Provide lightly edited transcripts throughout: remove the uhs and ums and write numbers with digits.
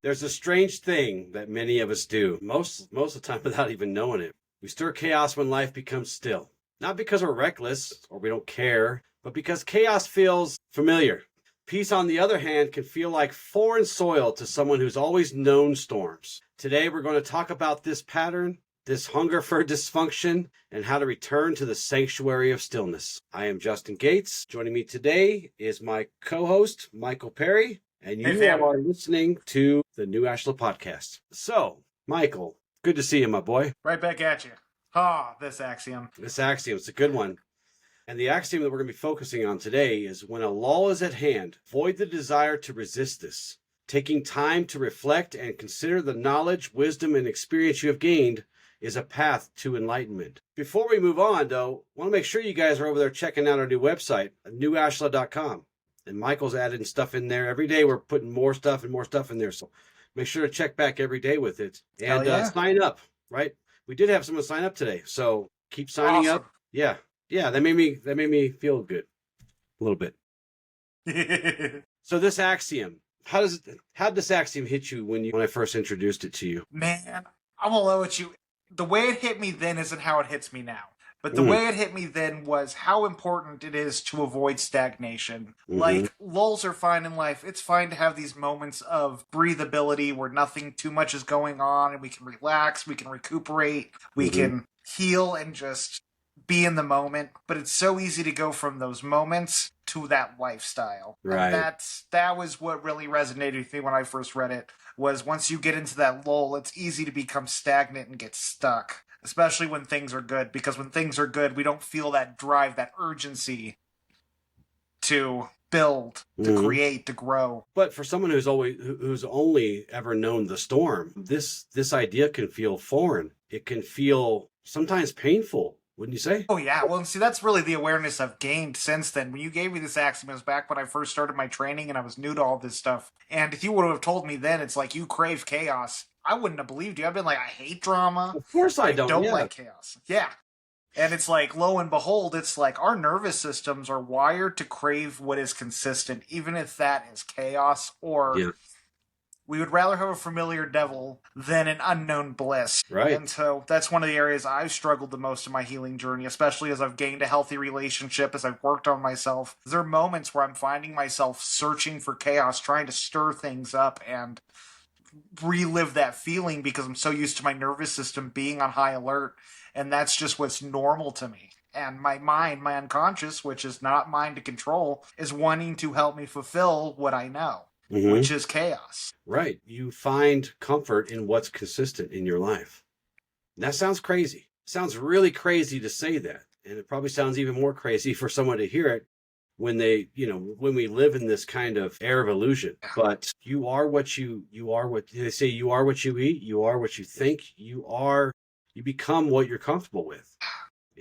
There's a strange thing that many of us do, most of the time without even knowing it. We stir chaos when life becomes still. Not because we're reckless or we don't care, but because chaos feels familiar. Peace, on the other hand, can feel like foreign soil to someone who's always known storms. Today, we're going to talk about this pattern, this hunger for dysfunction, and how to return to the sanctuary of stillness. I am Justin Gates. Joining me today is my co-host, Michael Perry. And you are listening to the new Ashla Podcast. So, Michael, good to see you, my boy. Right back at you. This axiom. This axiom, it's a good one. And the axiom that we're going to be focusing on today is when a lull is at hand, avoid the desire to resist this. Taking time to reflect and consider the knowledge, wisdom, and experience you have gained is a path to enlightenment. Before we move on, though, I want to make sure you guys are over there checking out our new website, newashla.com. And Michael's adding stuff in there. Every day we're putting more stuff in there. So make sure to check back every day with it. And sign up, right? We did have someone sign up today. So keep signing up. Yeah. Yeah, that made me feel good. A little bit. So this axiom, how did this axiom hit you when I first introduced it to you? Man, I'm gonna low at you. The way it hit me then isn't how it hits me now. But the way it hit me then was how important it is to avoid stagnation. Like, lulls are fine in life. It's fine to have these moments of breathability where nothing too much is going on and we can relax, we can recuperate, we can heal and just be in the moment. But it's so easy to go from those moments to that lifestyle. Right. And that was what really resonated with me when I first read it, was once you get into that lull, it's easy to become stagnant and get stuck. Especially when things are good, because when things are good, we don't feel that drive, that urgency to build, to create, to grow. But for someone who's only ever known the storm, this idea can feel foreign. It can feel sometimes painful, wouldn't you say? Oh, yeah. Well, see, that's really the awareness I've gained since then. When you gave me this axiom, it was back when I first started my training and I was new to all this stuff. And if you would have told me then, it's like you crave chaos, I wouldn't have believed you. I've been like, I hate drama. Of course I don't like chaos. Yeah. And it's like, lo and behold, it's like our nervous systems are wired to crave what is consistent, even if that is chaos, or we would rather have a familiar devil than an unknown bliss. Right. And so that's one of the areas I've struggled the most in my healing journey, especially as I've gained a healthy relationship, as I've worked on myself. There are moments where I'm finding myself searching for chaos, trying to stir things up and relive that feeling because I'm so used to my nervous system being on high alert, and that's just what's normal to me. And my mind, my unconscious, which is not mine to control, is wanting to help me fulfill what I know, which is chaos. Right. You find comfort in what's consistent in your life. And that sounds crazy. Sounds really crazy to say that. And it probably sounds even more crazy for someone to hear it when when we live in this kind of air of illusion. But you are what they say, you are what you eat, you are what you think, you become what you're comfortable with.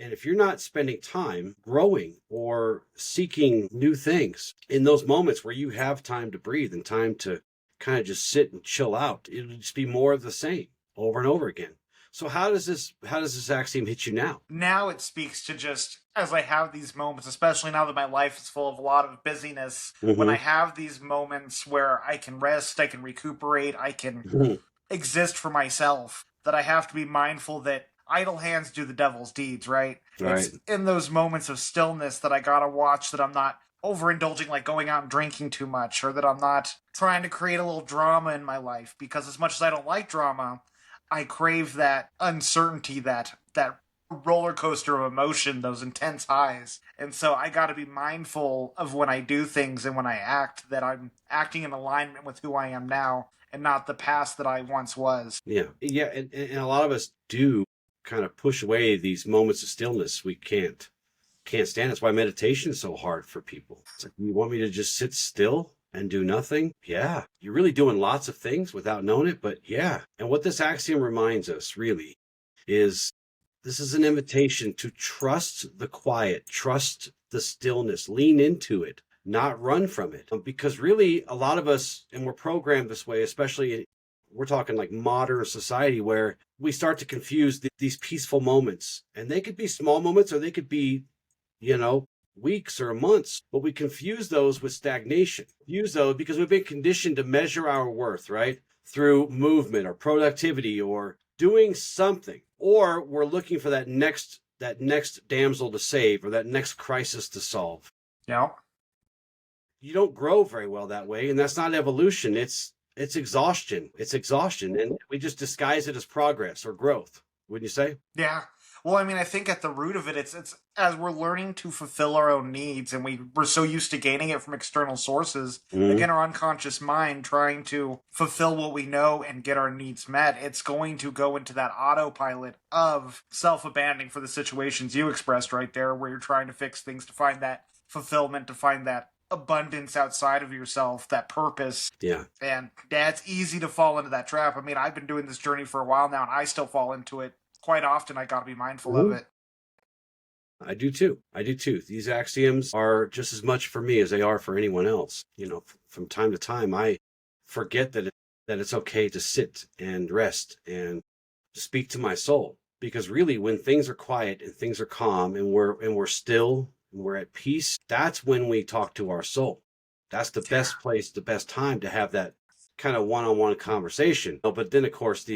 And if you're not spending time growing or seeking new things in those moments where you have time to breathe and time to kind of just sit and chill out, it'll just be more of the same over and over again. So how does this axiom hit you now? Now it speaks to just as I have these moments, especially now that my life is full of a lot of busyness, when I have these moments where I can rest, I can recuperate, I can exist for myself, that I have to be mindful that idle hands do the devil's deeds, right? It's in those moments of stillness that I gotta watch that I'm not overindulging, like going out and drinking too much, or that I'm not trying to create a little drama in my life, because as much as I don't like drama, I crave that uncertainty, that roller coaster of emotion, those intense highs. And so I got to be mindful of when I do things and when I act, that I'm acting in alignment with who I am now and not the past that I once was. Yeah. And a lot of us do kind of push away these moments of stillness. We can't stand. That's why meditation is so hard for people. It's like, you want me to just sit still and do nothing? Yeah. You're really doing lots of things without knowing it, but yeah. And what this axiom reminds us really is this is an invitation to trust the quiet, trust the stillness, lean into it, not run from it. Because really a lot of us, and we're programmed this way, especially we're talking like modern society, where we start to confuse these peaceful moments, and they could be small moments or they could be, weeks or months, but we confuse those with stagnation. Use those because we've been conditioned to measure our worth, right? through movement or productivity or doing something, or we're looking for that next damsel to save or that next crisis to solve. Yeah. You don't grow very well that way, and that's not evolution. It's exhaustion. It's exhaustion, and we just disguise it as progress or growth. Wouldn't you say? Yeah. Well, I mean, I think at the root of it, it's as we're learning to fulfill our own needs, and we're so used to gaining it from external sources. Again, our unconscious mind trying to fulfill what we know and get our needs met. It's going to go into that autopilot of self-abandoning for the situations you expressed right there, where you're trying to fix things to find that fulfillment, to find that abundance outside of yourself, that purpose. Yeah. And it's easy to fall into that trap. I mean, I've been doing this journey for a while now, and I still fall into it quite often. I got to be mindful of it. I do too. These axioms are just as much for me as they are for anyone else. From time to time, I forget that it's okay to sit and rest and speak to my soul. Because really, when things are quiet and things are calm and we're still and we're at peace, that's when we talk to our soul. That's the best place, the best time to have that kind of one-on-one conversation. But then, of course,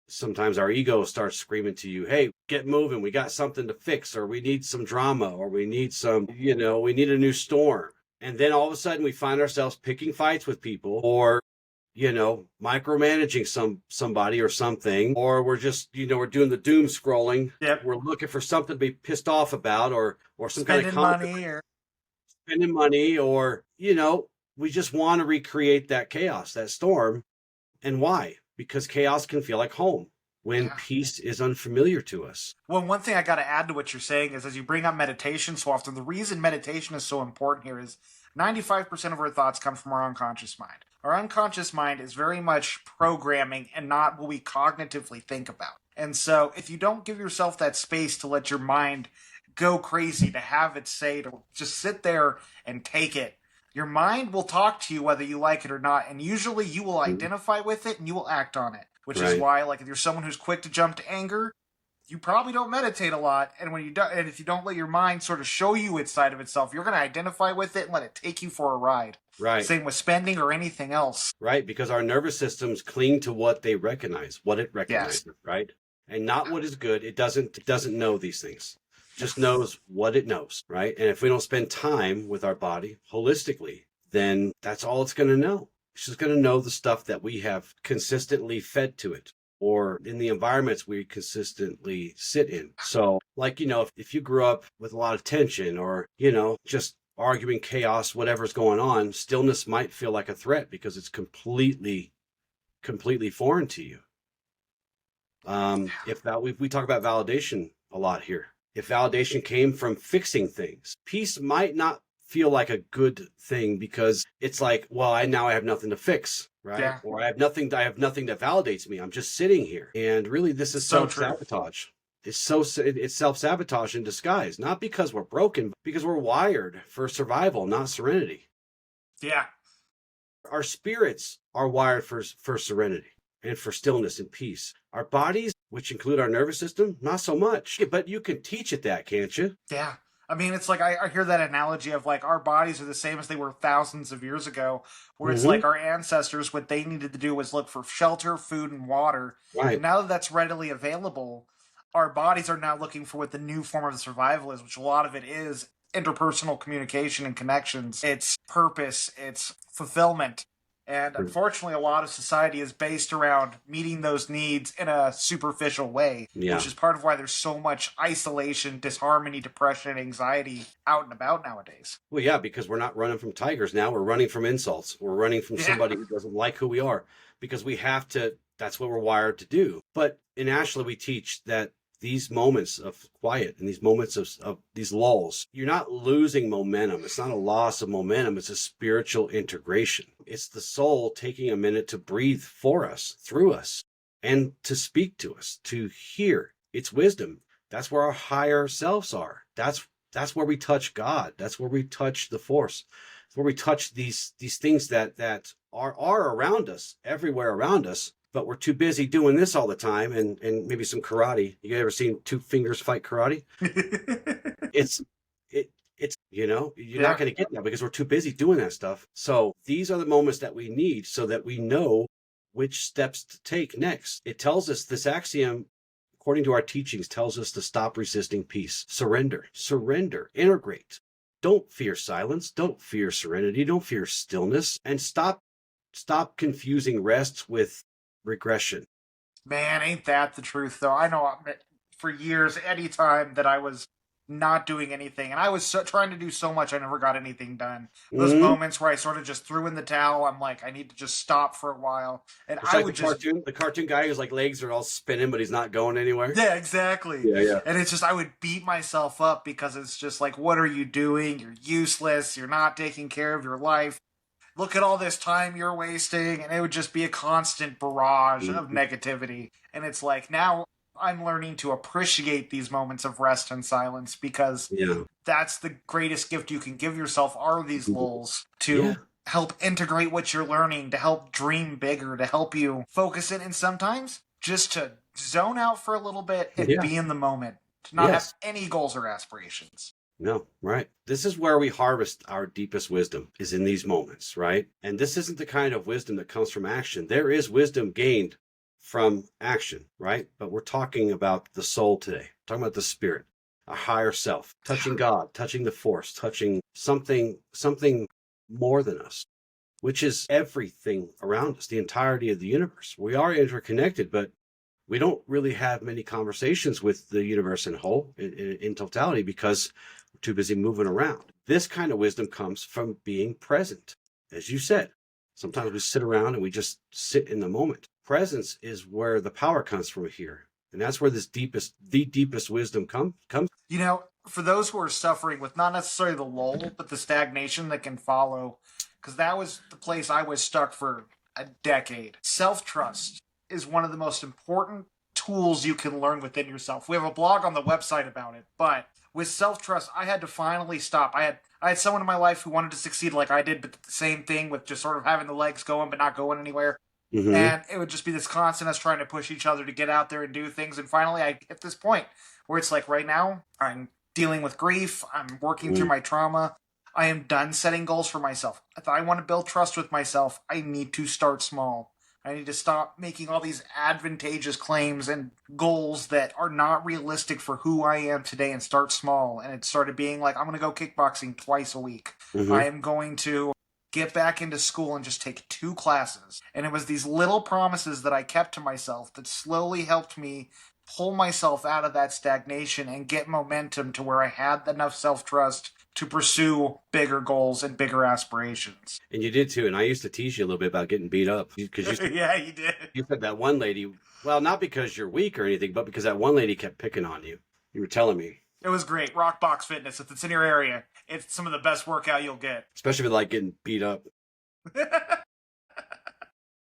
sometimes our ego starts screaming to you, hey, get moving. We got something to fix, or we need some drama, or we need we need a new storm. And then all of a sudden we find ourselves picking fights with people, or, micromanaging somebody or something, or we're just, we're doing the doom scrolling. Yep. We're looking for something to be pissed off about, or some spending kind of spending money, or, we just want to recreate that chaos, that storm. And why? Because chaos can feel like home when peace is unfamiliar to us. Well, one thing I got to add to what you're saying is, as you bring up meditation so often, the reason meditation is so important here is 95% of our thoughts come from our unconscious mind. Our unconscious mind is very much programming and not what we cognitively think about. And so if you don't give yourself that space to let your mind go crazy, to have it say, to just sit there and take it, your mind will talk to you whether you like it or not, and usually you will identify with it and you will act on it, which is why, like, if you're someone who's quick to jump to anger, you probably don't meditate a lot, and if you don't let your mind sort of show you its side of itself, you're going to identify with it and let it take you for a ride. Right. Same with spending or anything else. Right, because our nervous systems cling to what they recognize, what it recognizes, right? And not what is good. It doesn't know these things. Just knows what it knows, right? And if we don't spend time with our body holistically, then that's all it's going to know. It's just going to know the stuff that we have consistently fed to it, or in the environments we consistently sit in. So, like, if you grew up with a lot of tension, or, just arguing, chaos, whatever's going on, stillness might feel like a threat because it's completely foreign to you. We talk about validation a lot here. If validation came from fixing things, peace might not feel like a good thing, because it's like, well, I have nothing to fix, right? Yeah. Or I have nothing that validates me. I'm just sitting here. And really, this is self-sabotage. It's self-sabotage in disguise, not because we're broken, but because we're wired for survival, not serenity. Yeah. Our spirits are wired for serenity and for stillness and peace. Our bodies, which include our nervous system, not so much. But you can teach it that, can't you? Yeah. I mean, it's like, I hear that analogy of, like, our bodies are the same as they were thousands of years ago, where it's like our ancestors, what they needed to do was look for shelter, food, and water. Right. And now that that's readily available, our bodies are now looking for what the new form of survival is, which a lot of it is interpersonal communication and connections. It's purpose, it's fulfillment. And unfortunately, a lot of society is based around meeting those needs in a superficial way, which is part of why there's so much isolation, disharmony, depression, and anxiety out and about nowadays. Well, yeah, because we're not running from tigers now. We're running from insults. We're running from somebody who doesn't like who we are, because we have to. That's what we're wired to do. But in Ashla, we teach that these moments of quiet and these moments of these lulls, you're not losing momentum. It's not a loss of momentum. It's a spiritual integration. It's the soul taking a minute to breathe for us, through us, and to speak to us, to hear its wisdom. That's where our higher selves are. That's where we touch God. That's where we touch the force. That's where we touch these things that are around us, everywhere around us. But we're too busy doing this all the time, and maybe some karate. You ever seen two fingers fight karate? It's you're not going to get that because we're too busy doing that stuff. So these are the moments that we need, so that we know which steps to take next. It tells us this axiom, according to our teachings, tells us to stop resisting peace. Surrender, integrate. Don't fear silence. Don't fear serenity. Don't fear stillness. And stop confusing rest with regression. Man, ain't that the truth, though? I know for years, any time that I was not doing anything, and I was trying to do so much, I never got anything done. Those moments where I sort of just threw in the towel, I'm like, I need to just stop for a while. And it's I like would the cartoon guy whose like legs are all spinning, but he's not going anywhere. Yeah, exactly. Yeah. And it's just, I would beat myself up because it's just like, what are you doing? You're useless. You're not taking care of your life. Look at all this time you're wasting. And it would just be a constant barrage of negativity. And it's like, now I'm learning to appreciate these moments of rest and silence, because that's the greatest gift you can give yourself, are these lulls to help integrate what you're learning, to help dream bigger, to help you focus it, and sometimes just to zone out for a little bit and be in the moment, to not have any goals or aspirations. No, right. This is where we harvest our deepest wisdom, is in these moments, right? And this isn't the kind of wisdom that comes from action. There is wisdom gained from action, right? But we're talking about the soul today. We're talking about the spirit, a higher self, touching God, touching the force, touching something more than us, which is everything around us, the entirety of the universe. We are interconnected, but we don't really have many conversations with the universe in whole, in totality, because we're too busy moving around. This kind of wisdom comes from being present. As you said, sometimes we sit around and we just sit in the moment. Presence is where the power comes from here. And that's where the deepest wisdom comes. You know, for those who are suffering with not necessarily the lull, but the stagnation that can follow, because that was the place I was stuck for a decade. Self-trust is one of the most important tools you can learn within yourself. We have a blog on the website about it, but with self-trust, I had to finally stop. I had someone in my life who wanted to succeed like I did, but the same thing with just sort of having the legs going but not going anywhere. And it would just be this constant us trying to push each other to get out there and do things. And finally, I hit this point where it's like, right now, I'm dealing with grief. I'm working through my trauma. I am done setting goals for myself. If I want to build trust with myself, I need to start small. I need to stop making all these advantageous claims and goals that are not realistic for who I am today, and start small. And it started being like, I'm going to go kickboxing twice a week. I am going to get back into school and just take 2 classes. And it was these little promises that I kept to myself that slowly helped me pull myself out of that stagnation and get momentum to where I had enough self-trust to pursue bigger goals and bigger aspirations. And you did too. And I used to tease you a little bit about getting beat up. Yeah, you did. You said that one lady, well, not because you're weak or anything, but because that one lady kept picking on you. You were telling me. It was great. Rockbox Fitness. If it's in your area, it's some of the best workout you'll get. Especially if you like getting beat up.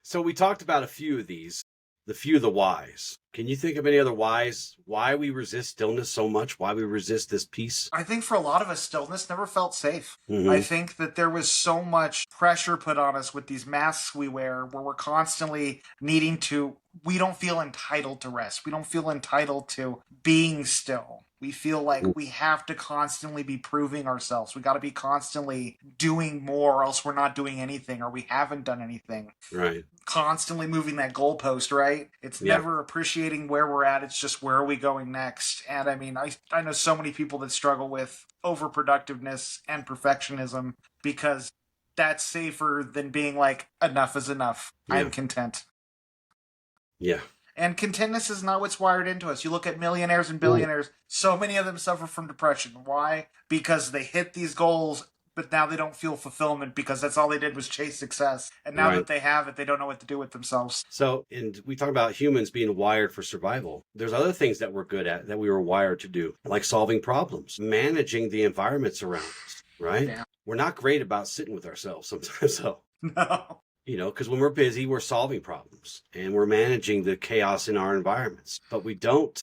So we talked about a few of these, the whys. Can you think of any other whys? Why we resist stillness so much? Why we resist this peace? I think for a lot of us, stillness never felt safe. I think that there was so much pressure put on us with these masks we wear, where we're constantly needing to, we don't feel entitled to rest. We don't feel entitled to being still. We feel like we have to constantly be proving ourselves. We got to be constantly doing more, or else we're not doing anything, or we haven't done anything. Right. Constantly moving that goalpost, right? It's never appreciating where we're at. It's just, where are we going next? And I mean, I know so many people that struggle with overproductiveness and perfectionism, because that's safer than being like, enough is enough. Yeah. I'm content. Yeah. And contentness is not what's wired into us. You look at millionaires and billionaires, so many of them suffer from depression. Why? Because they hit these goals, but now they don't feel fulfillment, because that's all they did was chase success. And now that they have it, they don't know what to do with themselves. So, and we talk about humans being wired for survival. There's other things that we're good at, that we were wired to do, like solving problems, managing the environments around us, right? Yeah. We're not great about sitting with ourselves sometimes, so. No. You know, because when we're busy, we're solving problems and we're managing the chaos in our environments, but we don't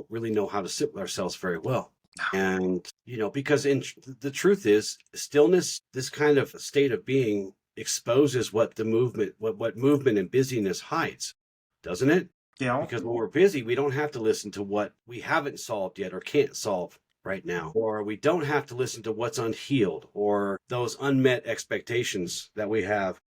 really know how to sit with ourselves very well. And, you know, because the truth is, stillness, this kind of state of being, exposes what the movement, what movement and busyness hides, doesn't it? Yeah. Because when we're busy, we don't have to listen to what we haven't solved yet or can't solve right now, or we don't have to listen to what's unhealed or those unmet expectations that we have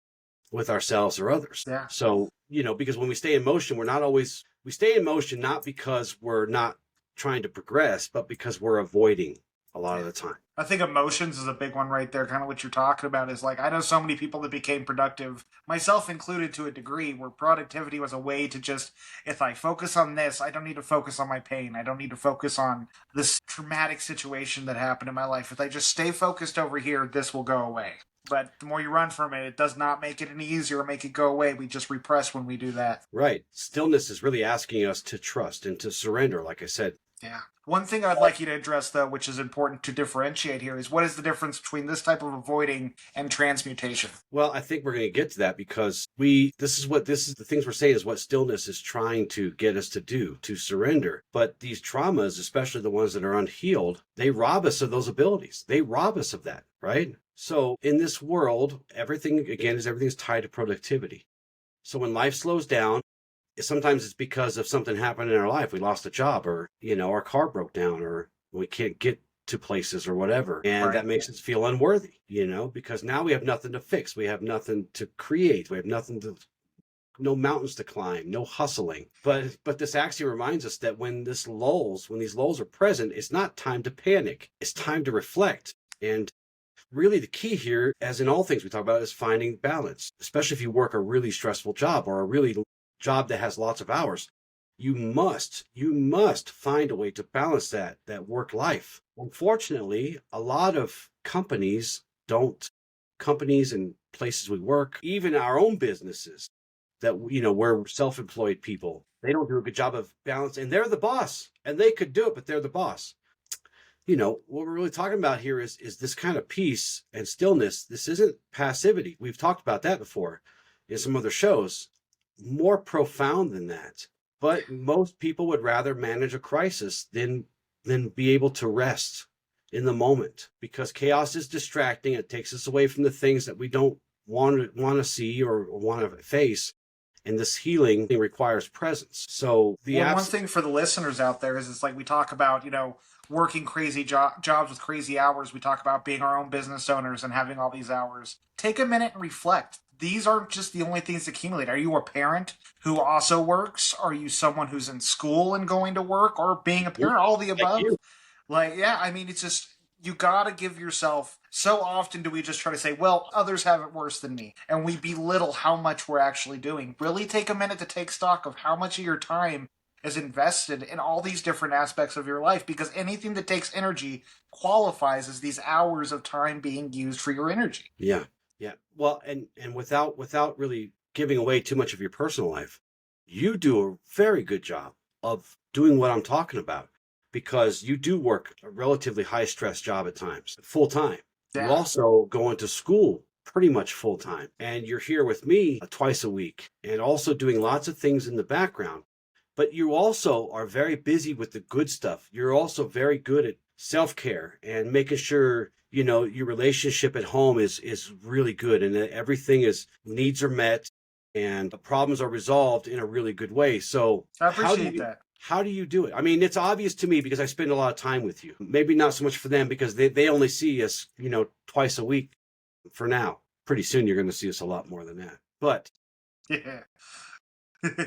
with ourselves or others. Yeah. So because when we stay in motion, we stay in motion not because we're not trying to progress, but because we're avoiding a lot of the time. I think emotions is a big one right there. Kind of what you're talking about is like, I know so many people that became productive, myself included to a degree, where productivity was a way to just, if I focus on this, I don't need to focus on my pain. I don't need to focus on this traumatic situation that happened in my life. If I just stay focused over here, this will go away. But the more you run from it, it does not make it any easier or make it go away. We just repress when we do that. Right. Stillness is really asking us to trust and to surrender, like I said. Yeah. One thing I'd like you to address, though, which is important to differentiate here, is what is the difference between this type of avoiding and transmutation? Well, I think we're going to get to that because the things we're saying is what stillness is trying to get us to do, to surrender. But these traumas, especially the ones that are unhealed, they rob us of those abilities. They rob us of that, right? So in this world, everything's tied to productivity. So when life slows down, sometimes it's because of something happened in our life. We lost a job, or, our car broke down, or we can't get to places or whatever. And that makes us feel unworthy, because now we have nothing to fix. We have nothing to create. We have no mountains to climb, no hustling. But this actually reminds us that when these lulls are present, it's not time to panic. It's time to reflect. And really the key here, as in all things we talk about, is finding balance, especially if you work a really stressful job or a really job that has lots of hours. You must find a way to balance that work life. Unfortunately, a lot of companies and places we work, even our own businesses that, we're self-employed people, they don't do a good job of balance, and they're the boss, and they could do it, but they're the boss. What we're really talking about here is this kind of peace and stillness. This isn't passivity. We've talked about that before in some other shows. More profound than that. But most people would rather manage a crisis than be able to rest in the moment, because chaos is distracting. It takes us away from the things that we don't want to see or want to face. And this healing requires presence. So one thing for the listeners out there is, it's like we talk about, working crazy jobs with crazy hours. We talk about being our own business owners and having all these hours. Take a minute and reflect. These aren't just the only things that accumulate. Are you a parent who also works? Are you someone who's in school and going to work, or being a parent? All the above. It's just, you got to give yourself, so often do we just try to say, well, others have it worse than me, and we belittle how much we're actually doing. Really take a minute to take stock of how much of your time is invested in all these different aspects of your life, because anything that takes energy qualifies as these hours of time being used for your energy. Yeah. Well, and without really giving away too much of your personal life, you do a very good job of doing what I'm talking about, because you do work a relatively high stress job at times, full time. Yeah. You also go into school pretty much full time, and you're here with me twice a week, and also doing lots of things in the background. But you also are very busy with the good stuff. You're also very good at self-care and making sure, your relationship at home is really good, and that needs are met and the problems are resolved in a really good way. So I appreciate that. How do you do it? I mean, it's obvious to me because I spend a lot of time with you. Maybe not so much for them because they only see us, twice a week for now. Pretty soon you're going to see us a lot more than that. But yeah,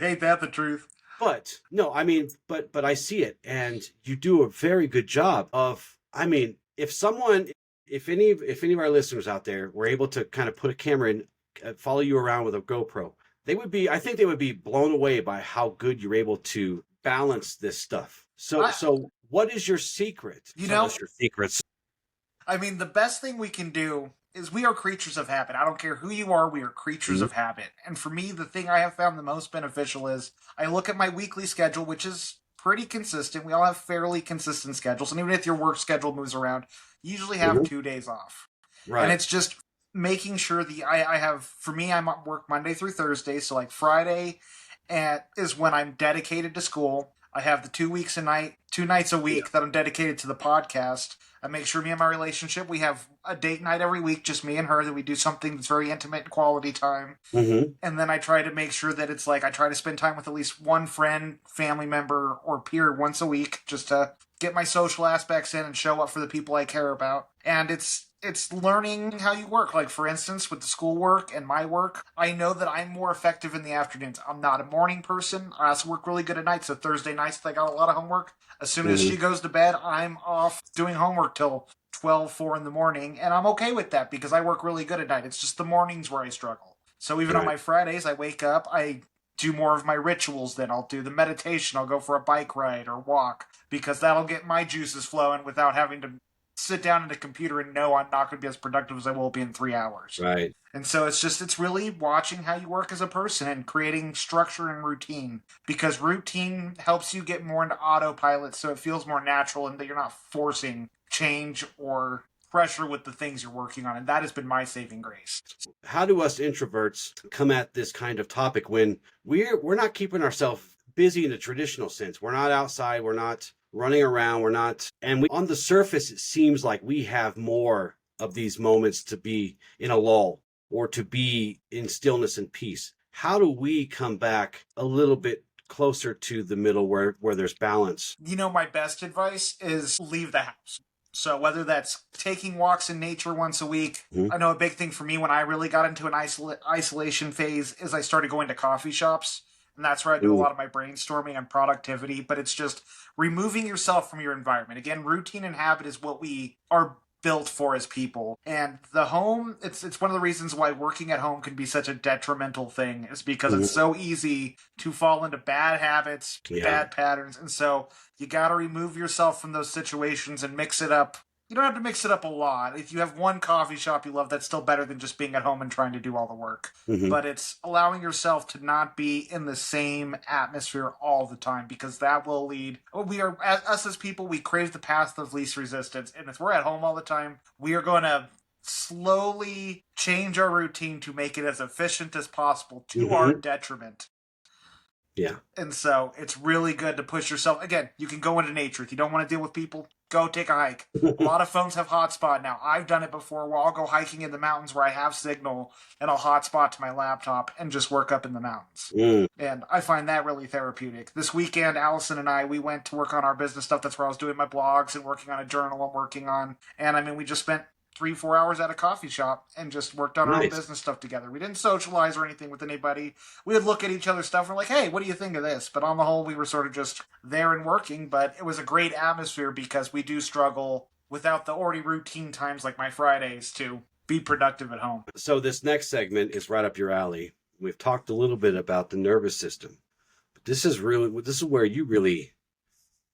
ain't that the truth? But no, but I see it, and you do a very good job of, if any of our listeners out there were able to kind of put a camera in, follow you around with a GoPro, I think they would be blown away by how good you're able to balance this stuff. So what is your secret? Your secrets. The best thing we can do is, we are creatures of habit. I don't care who you are, we are creatures of habit. And for me, the thing I have found the most beneficial is, I look at my weekly schedule, which is pretty consistent. We all have fairly consistent schedules. And even if your work schedule moves around, you usually have 2 days off. Right. And it's just making sure I work Monday through Thursday. So like Friday is when I'm dedicated to school. I have the 2 nights a week that I'm dedicated to the podcast. I make sure me and my relationship, we have a date night every week, just me and her, that we do something that's very intimate and quality time. Mm-hmm. And then I try to make sure that it's like, I try to spend time with at least one friend, family member, or peer once a week, just to get my social aspects in and show up for the people I care about. And it's learning how you work. Like, for instance, with the schoolwork and my work, I know that I'm more effective in the afternoons. I'm not a morning person. I also work really good at night. So Thursday nights, I got a lot of homework. As soon as she goes to bed, I'm off doing homework till 12, 4 in the morning. And I'm okay with that because I work really good at night. It's just the mornings where I struggle. So even on my Fridays, I wake up, I do more of my rituals then. I'll do the meditation. I'll go for a bike ride or walk because that'll get my juices flowing without having to sit down at a computer and know I'm not going to be as productive as I will be in 3 hours. Right. And so it's really watching how you work as a person and creating structure and routine, because routine helps you get more into autopilot so it feels more natural and that you're not forcing change or pressure with the things you're working on. And that has been my saving grace. How do us introverts come at this kind of topic when we're not keeping ourselves busy in the traditional sense? We're not outside, we're not running around, on the surface it seems like we have more of these moments to be in a lull or to be in stillness and peace. How do we come back a little bit closer to the middle where there's balance? My best advice is leave the house. So whether that's taking walks in nature once a week, I know a big thing for me when I really got into an isolation phase is I started going to coffee shops. And that's where I do a lot of my brainstorming and productivity. But it's just removing yourself from your environment. Again, routine and habit is what we are built for as people. And the home, it's one of the reasons why working at home can be such a detrimental thing, is because it's so easy to fall into bad habits, bad patterns. And so you got to remove yourself from those situations and mix it up. You don't have to mix it up a lot. If you have one coffee shop you love, that's still better than just being at home and trying to do all the work. But it's allowing yourself to not be in the same atmosphere all the time, because that will lead. Us as people, we crave the path of least resistance. And if we're at home all the time, we are going to slowly change our routine to make it as efficient as possible to our detriment. Yeah. And so it's really good to push yourself. Again, you can go into nature. If you don't want to deal with people, go take a hike. A lot of phones have hotspot now. I've done it before where I'll go hiking in the mountains where I have signal and I'll hotspot to my laptop and just work up in the mountains. And I find that really therapeutic. This weekend, Allison and I, we went to work on our business stuff. That's where I was doing my blogs and working on a journal I'm working on. And we just spent 3-4 hours at a coffee shop and just worked on our own business stuff together. We didn't socialize or anything with anybody. We would look at each other's stuff and we're like, hey, what do you think of this? But on the whole, we were sort of just there and working. But it was a great atmosphere because we do struggle without the already routine times like my Fridays to be productive at home. So this next segment is right up your alley. We've talked a little bit about the nervous system. But this is where you really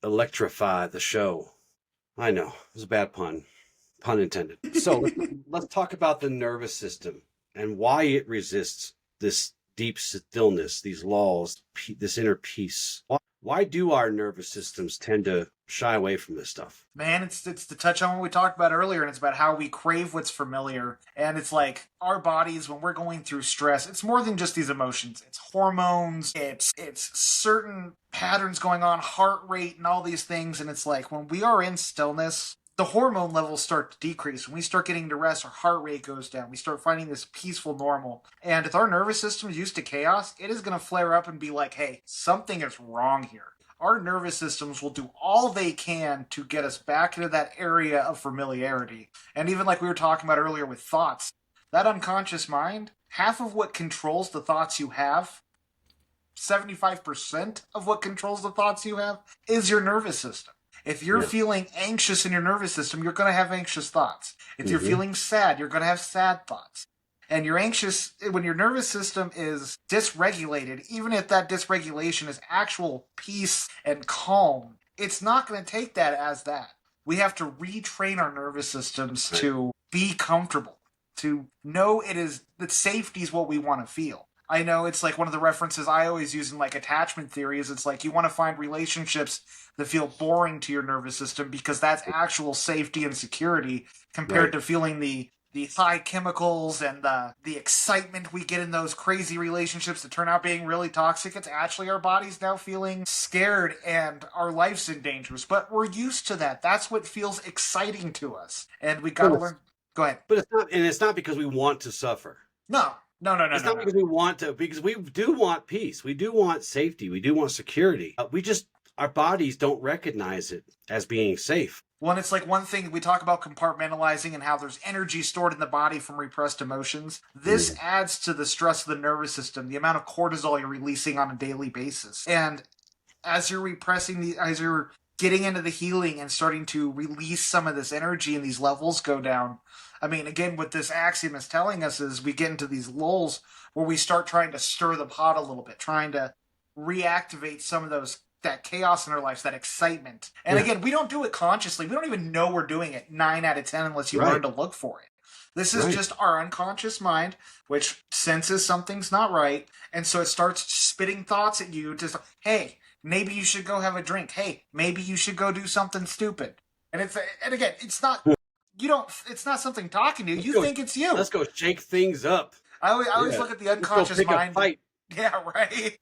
electrify the show. I know, it was a bad pun. Pun intended. So let's talk about the nervous system and why it resists this deep stillness, these lulls, this inner peace. Why do our nervous systems tend to shy away from this stuff? Man, it's to touch on what we talked about earlier, and it's about how we crave what's familiar. And it's like our bodies, when we're going through stress, it's more than just these emotions. It's hormones, it's certain patterns going on, heart rate and all these things. And it's like when we are in stillness, the hormone levels start to decrease. When we start getting to rest, our heart rate goes down. We start finding this peaceful normal. And if our nervous system is used to chaos, it is going to flare up and be like, hey, something is wrong here. Our nervous systems will do all they can to get us back into that area of familiarity. And even like we were talking about earlier with thoughts, that unconscious mind, half of what controls the thoughts you have, 75% of what controls the thoughts you have, is your nervous system. If you're feeling anxious in your nervous system, you're going to have anxious thoughts. If you're feeling sad, you're going to have sad thoughts. And you're anxious, when your nervous system is dysregulated, even if that dysregulation is actual peace and calm, it's not going to take that as that. We have to retrain our nervous systems to be comfortable, to know that safety is what we want to feel. I know it's like one of the references I always use in like attachment theory is it's like you want to find relationships that feel boring to your nervous system because that's actual safety and security compared to feeling the high chemicals and the excitement we get in those crazy relationships that turn out being really toxic. It's actually our bodies now feeling scared and our life's in danger. But we're used to that. That's what feels exciting to us. And we got to learn. Go ahead. But it's not because we want to suffer. No. It's not because we want to, because we do want peace. We do want safety. We do want security. We just our bodies don't recognize it as being safe. Well, and it's like one thing we talk about compartmentalizing and how there's energy stored in the body from repressed emotions. This adds to the stress of the nervous system, the amount of cortisol you're releasing on a daily basis. And as you're as you're getting into the healing and starting to release some of this energy and these levels go down. I mean, again, what this axiom is telling us is we get into these lulls where we start trying to stir the pot a little bit, trying to reactivate some of that chaos in our lives, that excitement. And again, we don't do it consciously. We don't even know we're doing it 9 out of 10 unless you learn to look for it. This is just our unconscious mind, which senses something's not right. And so it starts spitting thoughts at you. Just, hey, maybe you should go have a drink. Hey, maybe you should go do something stupid. And again, it's not, it's not something talking to you. You think it's you. Let's go shake things up. I always look at the unconscious mind. Fight. Yeah, right.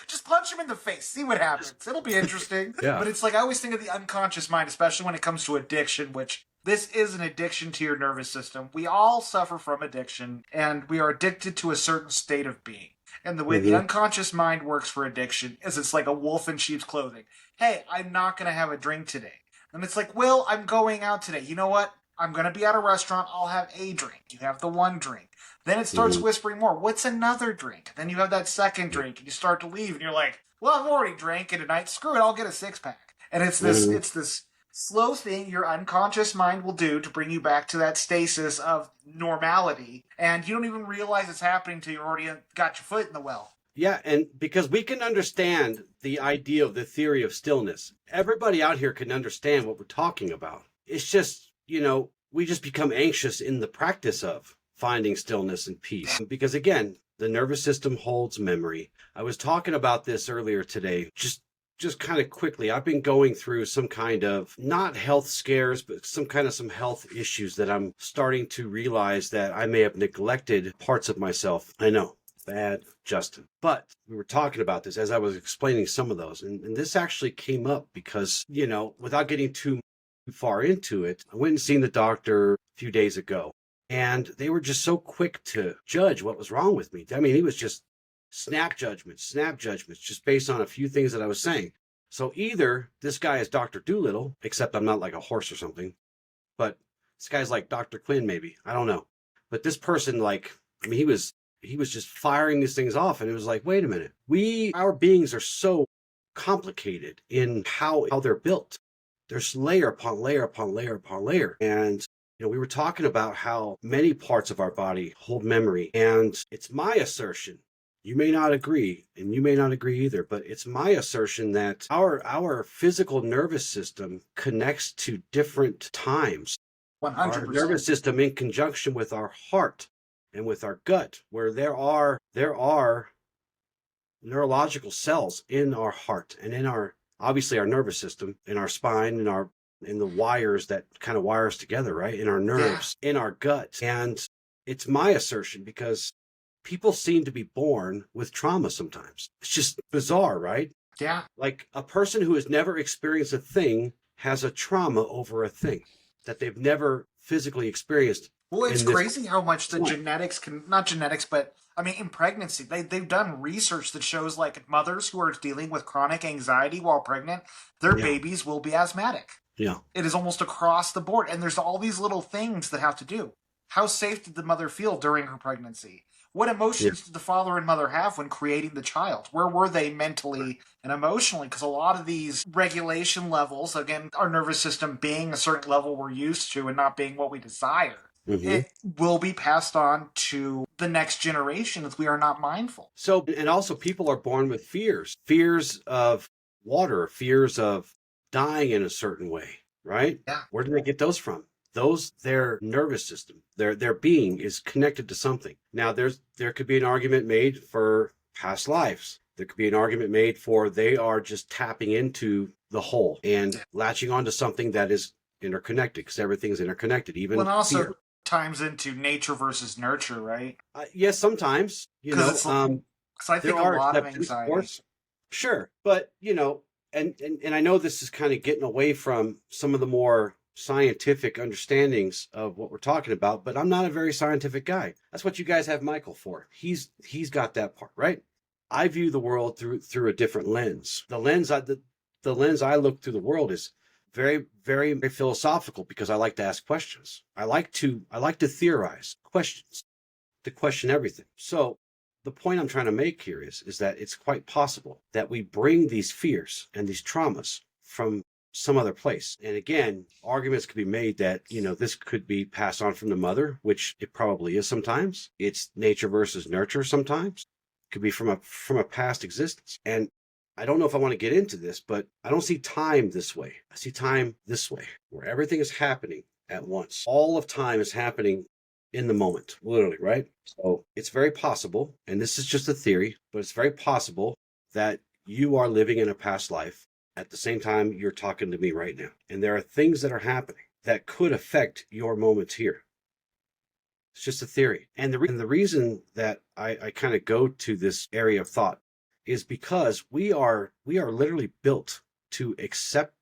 Just punch him in the face. See what happens. It'll be interesting. But it's like I always think of the unconscious mind, especially when it comes to addiction, which this is an addiction to your nervous system. We all suffer from addiction, and we are addicted to a certain state of being. And the way the unconscious mind works for addiction is it's like a wolf in sheep's clothing. Hey, I'm not going to have a drink today. And it's like, Will, I'm going out today. You know what? I'm going to be at a restaurant. I'll have a drink. You have the one drink. Then it starts whispering more. What's another drink? Then you have that second drink, and you start to leave, and you're like, well, I've already drank it tonight. Screw it. I'll get a 6-pack. And it's this slow thing your unconscious mind will do to bring you back to that stasis of normality. And you don't even realize it's happening until you already got your foot in the well. Yeah, and because we can understand the idea of the theory of stillness. Everybody out here can understand what we're talking about. It's just, we just become anxious in the practice of finding stillness and peace. Because again, the nervous system holds memory. I was talking about this earlier today, just kind of quickly. I've been going through some kind of, not health scares, but some health issues that I'm starting to realize that I may have neglected parts of myself. I know, bad, Justin. But we were talking about this as I was explaining some of those. And this actually came up because, without getting too far into it, I went and seen the doctor a few days ago. And they were just so quick to judge what was wrong with me. I mean, he was just snap judgments, just based on a few things that I was saying. So either this guy is Dr. Doolittle, except I'm not like a horse or something, but this guy's like Dr. Quinn, maybe. I don't know. But this person, he was just firing these things off. And it was like, wait a minute. Our beings are so complicated in how they're built. There's layer upon layer upon layer upon layer. And we were talking about how many parts of our body hold memory, and it's my assertion, you may not agree, and you may not agree either, but it's my assertion that our physical nervous system connects to different times. 100%. Our nervous system in conjunction with our heart and with our gut, where there are neurological cells in our heart and in obviously our nervous system, in our spine, in the wires that kind of wire us together, right? In our nerves, in our gut. And it's my assertion because people seem to be born with trauma sometimes. It's just bizarre, right? Yeah. Like a person who has never experienced a thing has a trauma over a thing that they've never physically experienced. Well, it's crazy how much the genetics not genetics, but I mean, in pregnancy, they've done research that shows like mothers who are dealing with chronic anxiety while pregnant, their babies will be asthmatic. Yeah. It is almost across the board. And there's all these little things that have to do. How safe did the mother feel during her pregnancy? What emotions did the father and mother have when creating the child? Where were they mentally and emotionally? Because a lot of these regulation levels, again, our nervous system being a certain level we're used to and not being what we desire, it will be passed on to the next generation if we are not mindful. So, and also people are born with fears of water, fears of dying in a certain way, right? Yeah. Where do they get those from? Their nervous system, their being is connected to something. Now, there could be an argument made for past lives. There could be an argument made for they are just tapping into the whole and latching onto something that is interconnected, because everything's interconnected, even well, also fear. Times into nature versus nurture, right? Yes, sometimes, because I think a lot of anxiety. Sure, but and I know this is kind of getting away from some of the more scientific understandings of what we're talking about, but I'm not a very scientific guy. That's what you guys have Michael for. He's got that part, right? I view the world through a different lens. The lens the lens I look through the world is very, very, very philosophical because I like to ask questions. I like to theorize questions, to question everything. So the point I'm trying to make here is that it's quite possible that we bring these fears and these traumas from some other place. And again, arguments could be made that, this could be passed on from the mother, which it probably is sometimes. It's nature versus nurture sometimes. It could be from a past existence. And I don't know if I want to get into this, but I don't see time this way. I see time this way, where everything is happening at once. All of time is happening in the moment, literally, right? So it's very possible, and this is just a theory, but it's very possible that you are living in a past life at the same time you're talking to me right now. And there are things that are happening that could affect your moments here. It's just a theory. And the reason that I kind of go to this area of thought is because we are literally built to accept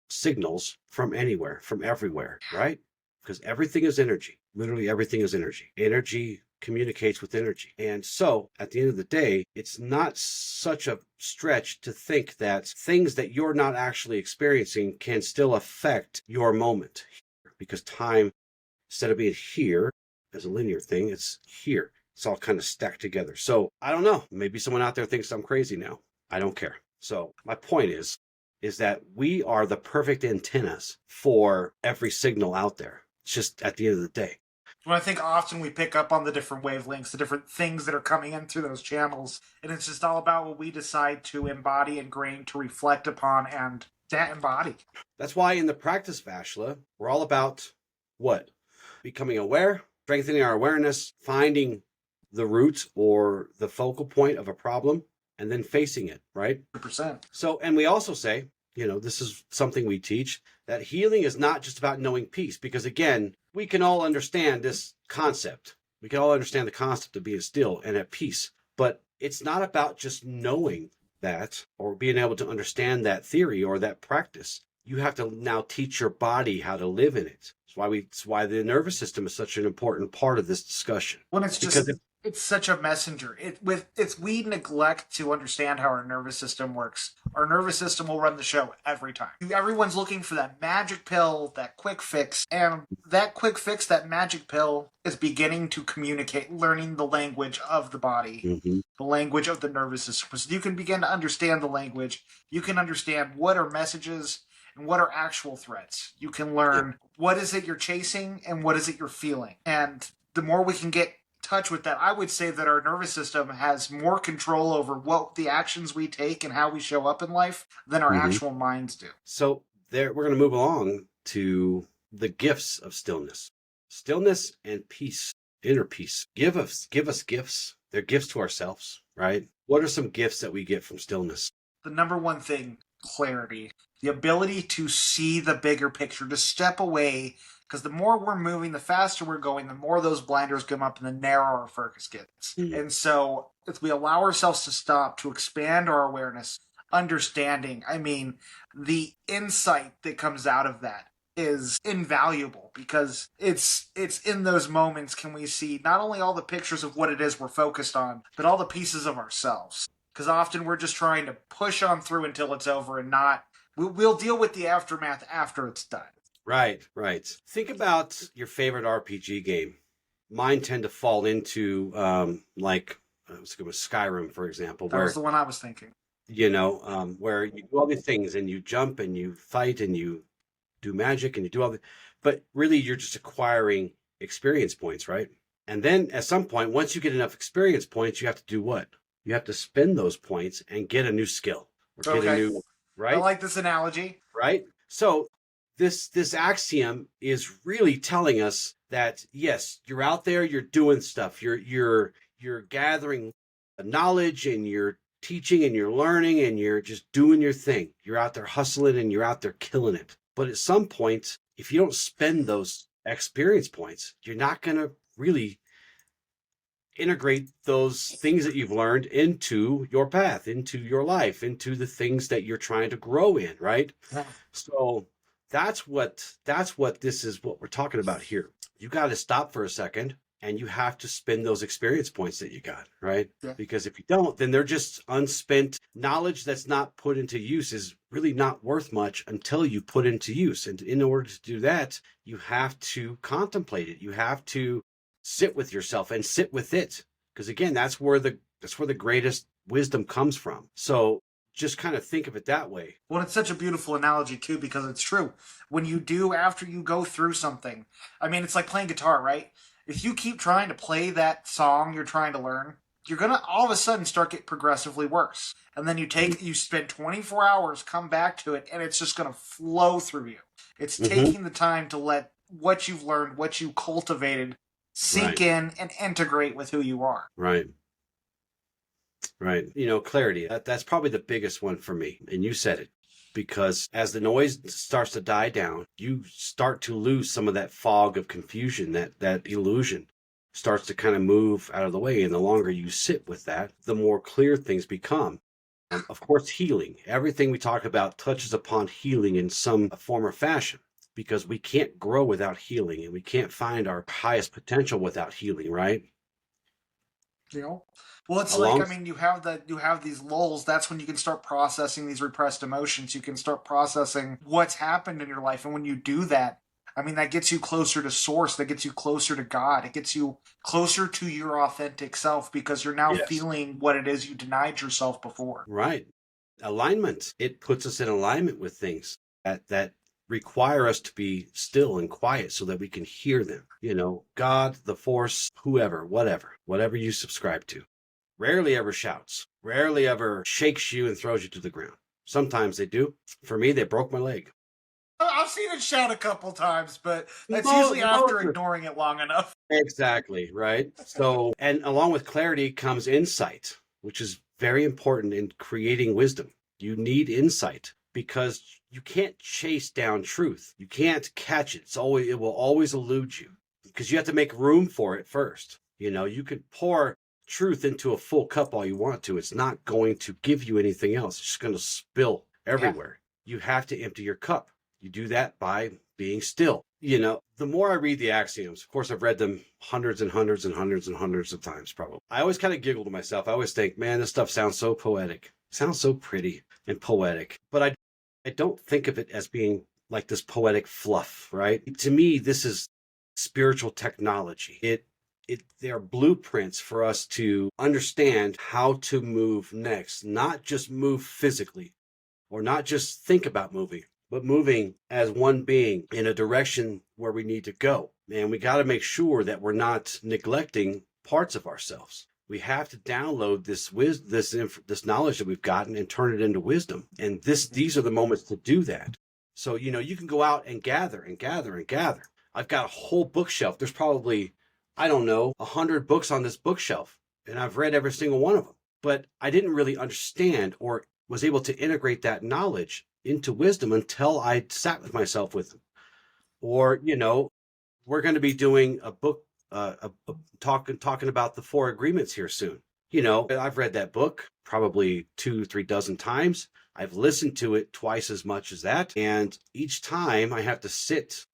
signals from anywhere, from everywhere, right? Because everything is energy. Literally everything is energy. Energy communicates with energy. And so at the end of the day, it's not such a stretch to think that things that you're not actually experiencing can still affect your moment. Because time, instead of being here as a linear thing, it's here. It's all kind of stacked together. So I don't know. Maybe someone out there thinks I'm crazy now. I don't care. So my point is that we are the perfect antennas for every signal out there. It's just at the end of the day. Well, I think often we pick up on the different wavelengths, the different things that are coming in through those channels. And it's just all about what we decide to embody, ingrain, to reflect upon, and to embody. That's why in the practice of Ashla, we're all about what? Becoming aware, strengthening our awareness, finding the root or the focal point of a problem, and then facing it, right? 100%. So, and we also say, this is something we teach, that healing is not just about knowing peace, because again, we can all understand this concept. We can all understand the concept of being still and at peace, but it's not about just knowing that or being able to understand that theory or that practice. You have to now teach your body how to live in it. It's why the nervous system is such an important part of this discussion. When it's just it's such a messenger. We neglect to understand how our nervous system works. Our nervous system will run the show every time. Everyone's looking for that magic pill, that quick fix, and that quick fix, that magic pill, is beginning to communicate, learning the language of the body, the language of the nervous system. So you can begin to understand the language. You can understand what are messages and what are actual threats. You can learn what is it you're chasing and what is it you're feeling. And the more we can get touch with that, I would say that our nervous system has more control over what the actions we take and how we show up in life than our actual minds do. So we're going to move along to the gifts of stillness. Stillness and peace, inner peace. Give us gifts. They're gifts to ourselves, right? What are some gifts that we get from stillness? The number one thing, clarity. The ability to see the bigger picture, to step away. Because the more we're moving, the faster we're going, the more those blinders come up and the narrower our focus gets. And so if we allow ourselves to stop, to expand our awareness, understanding, the insight that comes out of that is invaluable, because it's in those moments can we see not only all the pictures of what it is we're focused on, but all the pieces of ourselves. Because often we're just trying to push on through until it's over and we'll deal with the aftermath after it's done. Right. Think about your favorite RPG game. Mine tend to fall into let's go with Skyrim, for example. That was the one I was thinking. Where you do all these things and you jump and you fight and you do magic and you do all but really you're just acquiring experience points, right? And then at some point, once you get enough experience points, you have to do what? You have to spend those points and get a new skill or get a new, right? I like this analogy. Right? So this axiom is really telling us that yes, you're out there, you're doing stuff, you're gathering knowledge and you're teaching and you're learning and you're just doing your thing. You're out there hustling and you're out there killing it. But at some point, if you don't spend those experience points, you're not going to really integrate those things that you've learned into your path, into your life, into the things that you're trying to grow in, right? Yeah. So that's what this is what we're talking about here. You got to stop for a second And you have to spend those experience points that you got, right? Yeah. Because if you don't, then they're just unspent knowledge that's not put into use is really not worth much until you put into use. And in order to do that, you have to contemplate it. You have to sit with yourself and sit with it. Because again, that's where the greatest wisdom comes from. So just kind of think of it that way. Well, it's such a beautiful analogy too, because it's true. When you do, after you go through something, I mean, it's like playing guitar, right? If you keep trying to play that song you're trying to learn, you're going to all of a sudden start getting progressively worse. And then you spend 24 hours, come back to it, and it's just going to flow through you. It's taking the time to let what you've learned, what you cultivated, sink in and integrate with who you are. Right. Right. Clarity. That's probably the biggest one for me. And you said it. Because as the noise starts to die down, you start to lose some of that fog of confusion, that illusion starts to kind of move out of the way. And the longer you sit with that, the more clear things become. Of course, healing. Everything we talk about touches upon healing in some form or fashion, because we can't grow without healing, and we can't find our highest potential without healing, right? Well, it's like, I mean, you have these lulls. That's when you can start processing these repressed emotions. You can start processing what's happened in your life. And when you do that, I mean, that gets you closer to source. That gets you closer to God. It gets you closer to your authentic self, because you're now feeling what it is you denied yourself before. Right. Alignment. It puts us in alignment with things that require us to be still and quiet so that we can hear them. God, the force, whoever, whatever you subscribe to. Rarely ever shouts, rarely ever shakes you and throws you to the ground. Sometimes they do. For me, they broke my leg. I've seen it shout a couple times, but that's usually after ignoring it long enough. Exactly, right? So, and along with clarity comes insight, which is very important in creating wisdom. You need insight because you can't chase down truth. You can't catch it. It will always elude you because you have to make room for it first. You could pour truth into a full cup all you want to. It's not going to give you anything else. It's just going to spill everywhere. You have to empty your cup. You do that by being still. The more I read the axioms, of course, I've read them hundreds and hundreds and hundreds and hundreds of times, probably. I always kind of giggle to myself. I always think, man, this stuff sounds so poetic. It sounds so pretty and poetic. But I don't think of it as being like this poetic fluff, right? To me, this is spiritual technology. They are blueprints for us to understand how to move next, not just move physically or not just think about moving, but moving as one being in a direction where we need to go. And we got to make sure that we're not neglecting parts of ourselves. We have to download this knowledge that we've gotten and turn it into wisdom. And these are the moments to do that. So, you can go out and gather and gather and gather. I've got a whole bookshelf. There's probably, 100 books on this bookshelf, and I've read every single one of them. But I didn't really understand or was able to integrate that knowledge into wisdom until I sat with myself with them. Or, we're going to be doing a book, talking about the 4 agreements here soon. I've read that book probably 2-3 dozen times. I've listened to it twice as much as that. And each time I have to sit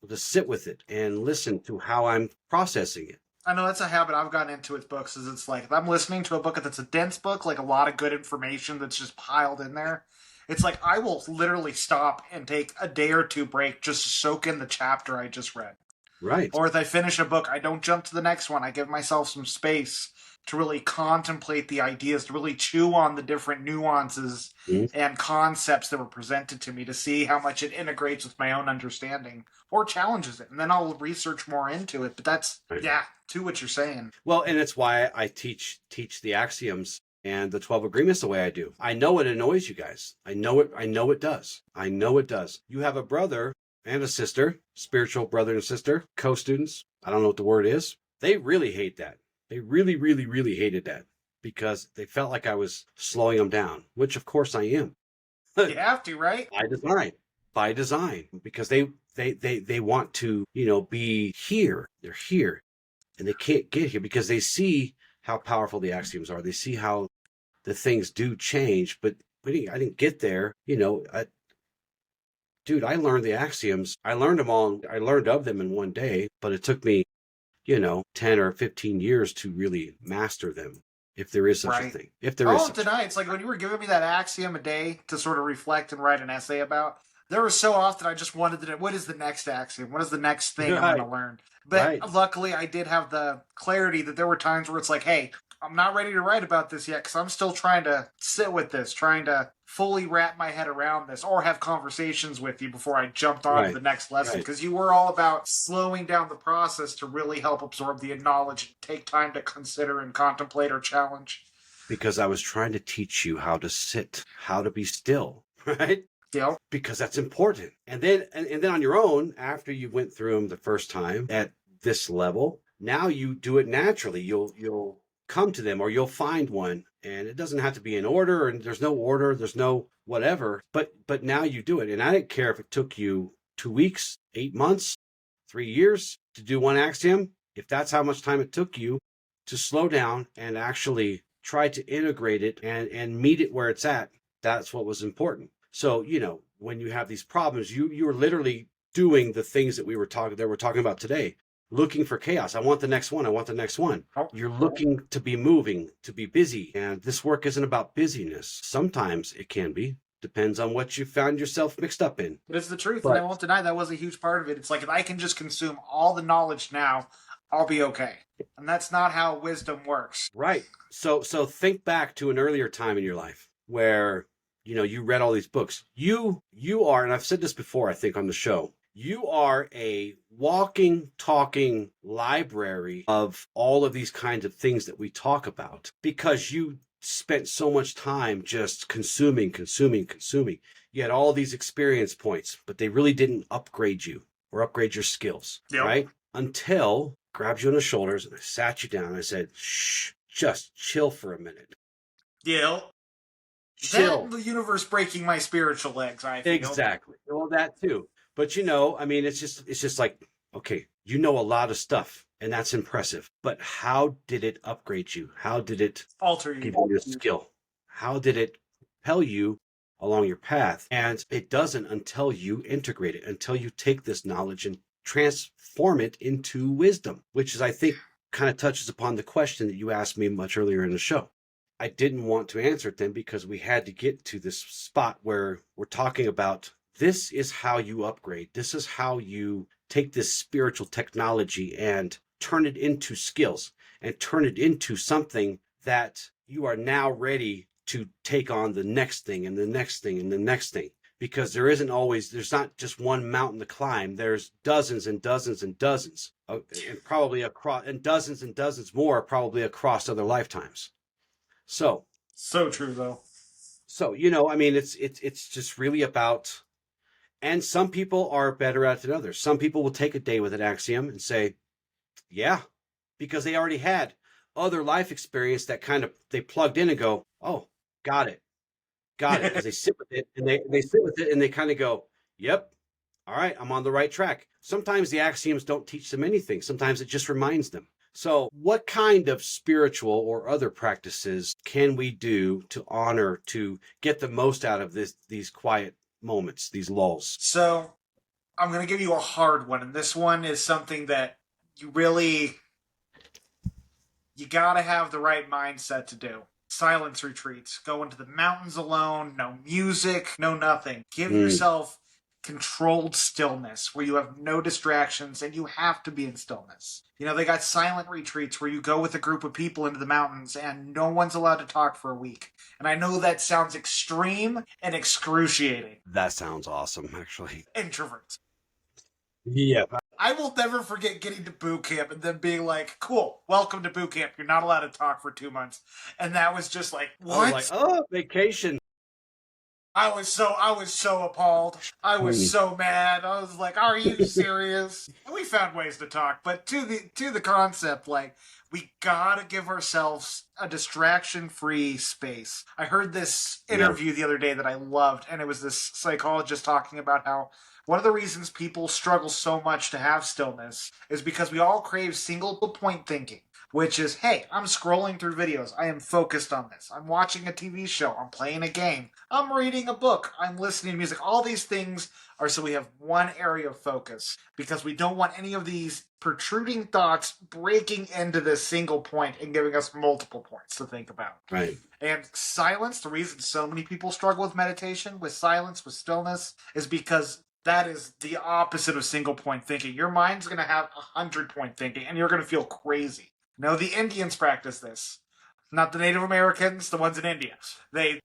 with it and listen to how I'm processing it. I know that's a habit I've gotten into with books, is it's like, if I'm listening to a book that's a dense book, like a lot of good information that's just piled in there, it's like I will literally stop and take a day or 2 break just to soak in the chapter I just read. Right. Or if I finish a book, I don't jump to the next one. I give myself some space to really contemplate the ideas, to really chew on the different nuances and concepts that were presented to me, to see how much it integrates with my own understanding or challenges it. And then I'll research more into it. But that's, to what you're saying. Well, and it's why I teach the axioms and the 12 agreements the way I do. I know it annoys you guys. I know it does. I know it does. You have a brother and a sister, spiritual brother and sister, co-students. I don't know what the word is. They really hate that. They really, really, really hated that because they felt like I was slowing them down, which of course I am. You have to, right? By design, because they want to, be here. They're here and they can't get here because they see how powerful the axioms are. They see how the things do change, but I didn't get there. Dude, I learned the axioms. I learned them all. I learned of them in one day, but it took me 10 or 15 years to really master them, if there is such a thing. If there I is won't deny, it's like when you were giving me that axiom a day to sort of reflect and write an essay about, there was so often I just wanted to know, what is the next axiom? What is the next thing I'm going to learn? But luckily, I did have the clarity that there were times where it's like, hey, I'm not ready to write about this yet because I'm still trying to sit with this, trying to fully wrap my head around this, or have conversations with you before I jumped on to the next lesson. Because you were all about slowing down the process to really help absorb the knowledge and take time to consider and contemplate or challenge. Because I was trying to teach you how to sit, how to be still, right? Yeah. Because that's important. And then on your own, after you went through them the first time at this level, now you do it naturally. You'll come to them, or you'll find one, and it doesn't have to be in order, and there's no order, there's no whatever, but now you do it. And I didn't care if it took you 2 weeks, 8 months, 3 years to do one axiom. If that's how much time it took you to slow down and actually try to integrate it and meet it where it's at, that's what was important. So, when you have these problems, you're literally doing the things that we're talking about today. Looking for chaos. I want the next one. I want the next one. You're looking to be moving, to be busy. And this work isn't about busyness. Sometimes it can be. Depends on what you found yourself mixed up in. But it's the truth, and I won't deny that was a huge part of it. It's like, if I can just consume all the knowledge now, I'll be okay. And that's not how wisdom works. Right. So think back to an earlier time in your life where, you read all these books. You are, and I've said this before, I think, on the show, you are a walking, talking library of all of these kinds of things that we talk about, because you spent so much time just consuming. You had all these experience points, but they really didn't upgrade you or upgrade your skills, right? Until I grabbed you on the shoulders and I sat you down and I said, shh, just chill for a minute. Yeah. Chill. The universe breaking my spiritual legs, I feel. Exactly. Well, that too. But it's just like, okay, you know a lot of stuff, and that's impressive. But how did it upgrade you? How did it alter you? Give you a skill? How did it propel you along your path? And it doesn't until you integrate it, until you take this knowledge and transform it into wisdom, which is, I think, kind of touches upon the question that you asked me much earlier in the show. I didn't want to answer it then because we had to get to this spot where we're talking about, this is how you upgrade. This is how you take this spiritual technology and turn it into skills and turn it into something that you are now ready to take on the next thing and the next thing and the next thing. Because there's not just one mountain to climb. There's dozens and dozens and dozens, and probably and dozens more probably across other lifetimes. So true though. So, it's just really about, and some people are better at it than others. Some people will take a day with an axiom and say, yeah, because they already had other life experience that kind of, they plugged in and go, oh, got it. Because they sit with it and they sit with it and they kind of go, yep, all right, I'm on the right track. Sometimes the axioms don't teach them anything. Sometimes it just reminds them. So what kind of spiritual or other practices can we do to honor, to get the most out of these quiet moments, these lulls? So I'm going to give you a hard one. And this one is something that you got to have the right mindset to do. Silence retreats. Go into the mountains alone. No music, no nothing. Give yourself controlled stillness where you have no distractions and you have to be in stillness. They got silent retreats where you go with a group of people into the mountains and no one's allowed to talk for a week. And I know that sounds extreme and excruciating. That sounds awesome, actually. Introverts. Yeah. I will never forget getting to boot camp and then being like, cool, welcome to boot camp. You're not allowed to talk for 2 months. And that was just like, what? Vacation. I was so appalled. I was so mad. I was like, "Are you serious?" And we found ways to talk, but to the concept, like, we gotta give ourselves a distraction-free space. I heard this interview the other day that I loved, and it was this psychologist talking about how one of the reasons people struggle so much to have stillness is because we all crave single point thinking. which is, hey, I'm scrolling through videos. I am focused on this. I'm watching a TV show. I'm playing a game. I'm reading a book. I'm listening to music. All these things are so we have one area of focus because we don't want any of these protruding thoughts breaking into this single point and giving us multiple points to think about. Right. And silence, the reason so many people struggle with meditation, with silence, with stillness, is because that is the opposite of single point thinking. Your mind's going to have 100-point thinking, and you're going to feel crazy. No, the Indians practice this. Not the Native Americans, the ones in India. They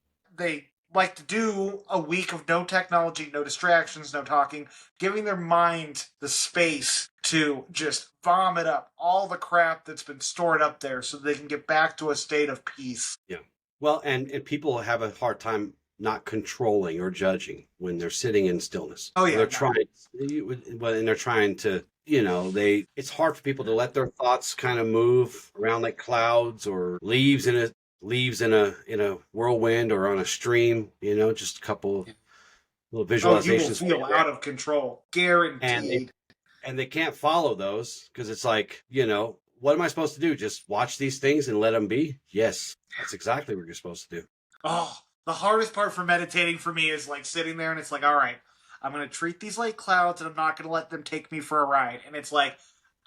like to do a week of no technology, no distractions, no talking, giving their mind the space to just vomit up all the crap that's been stored up there so they can get back to a state of peace. Yeah. Well, and people have a hard time not controlling or judging when they're sitting in stillness. Oh, yeah. They're trying to, it's hard for people to let their thoughts kind of move around like clouds or leaves in a whirlwind or on a stream, just a couple little visualizations. You will feel out of control. Guaranteed. And they can't follow those because it's like, what am I supposed to do? Just watch these things and let them be? Yes, that's exactly what you're supposed to do. Oh, the hardest part for meditating for me is like sitting there and it's like, all right, I'm going to treat these like clouds and I'm not going to let them take me for a ride. And it's like,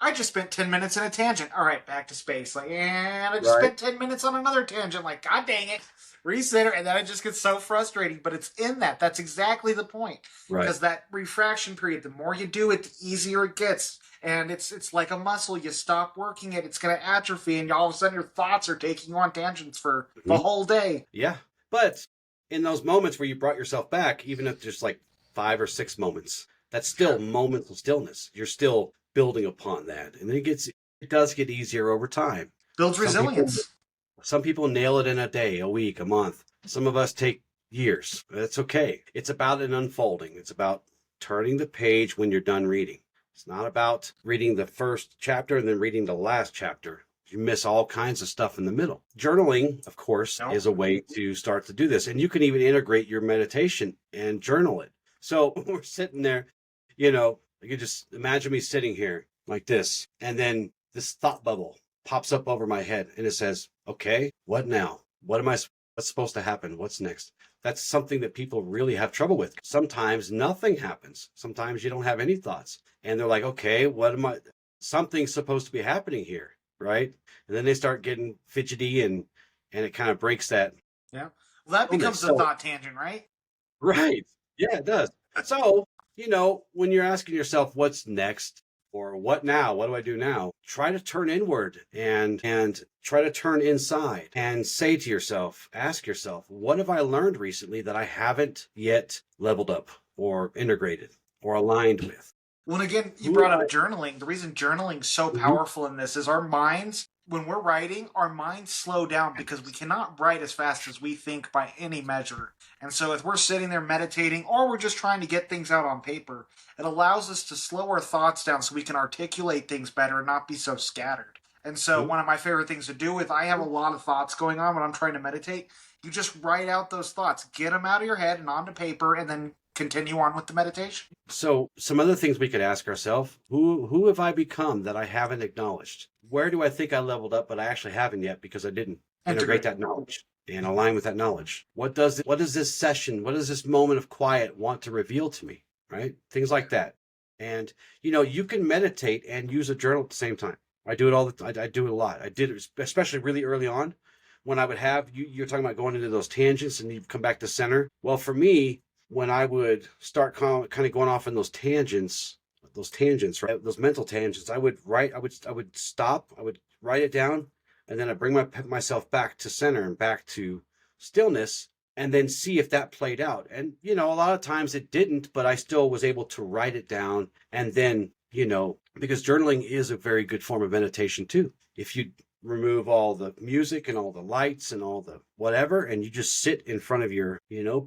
I just spent 10 minutes in a tangent. All right, back to space. Like, and I just spent 10 minutes on another tangent. Like, God dang it. Recenter. And then it just gets so frustrating. But it's in that. That's exactly the point. Right. Because that refraction period, the more you do it, the easier it gets. And it's like a muscle. You stop working it, it's going to atrophy. And all of a sudden your thoughts are taking you on tangents for the whole day. Yeah. But in those moments where you brought yourself back, even if just like 5 or 6 moments, that's still moments of stillness. You're still building upon that. And then it does get easier over time. Builds resilience. Some people nail it in a day, a week, a month. Some of us take years. That's okay. It's about an unfolding. It's about turning the page when you're done reading. It's not about reading the first chapter and then reading the last chapter. You miss all kinds of stuff in the middle. Journaling, of course, is a way to start to do this. And you can even integrate your meditation and journal it. So we're sitting there, you can just imagine me sitting here like this. And then this thought bubble pops up over my head and it says, okay, what now? What's supposed to happen? What's next? That's something that people really have trouble with. Sometimes nothing happens. Sometimes you don't have any thoughts. And they're like, okay, something's supposed to be happening here, right? And then they start getting fidgety and it kind of breaks that. Yeah. Well, that becomes a thought tangent, right? Right. Yeah, it does. So, when you're asking yourself what's next or what now, what do I do now? Try to turn inward and try to turn inside and say to yourself, ask yourself, what have I learned recently that I haven't yet leveled up or integrated or aligned with? Well, again, you brought up journaling. The reason journaling is so powerful in this is our minds, when we're writing, our minds slow down because we cannot write as fast as we think by any measure. And so if we're sitting there meditating or we're just trying to get things out on paper, it allows us to slow our thoughts down so we can articulate things better and not be so scattered. And so one of my favorite things to do if I have a lot of thoughts going on when I'm trying to meditate, you just write out those thoughts, get them out of your head and onto paper, and then continue on with the meditation. So some other things we could ask ourselves, who have I become that I haven't acknowledged? Where do I think I leveled up, but I actually haven't yet because I didn't integrate that knowledge and align with that knowledge? What does this session, what does this moment of quiet want to reveal to me, right? Things like that. And, you can meditate and use a journal at the same time. I do it I do it a lot. I did it, especially really early on when I would have, you're talking about going into those tangents and you come back to center. Well, for me, when I would start kind of going off in those tangents, right? Those mental tangents, I would stop, I would write it down, and then I bring myself back to center and back to stillness, and then see if that played out. And, a lot of times it didn't, but I still was able to write it down. And then, because journaling is a very good form of meditation too. If you remove all the music and all the lights and all the whatever, and you just sit in front of your,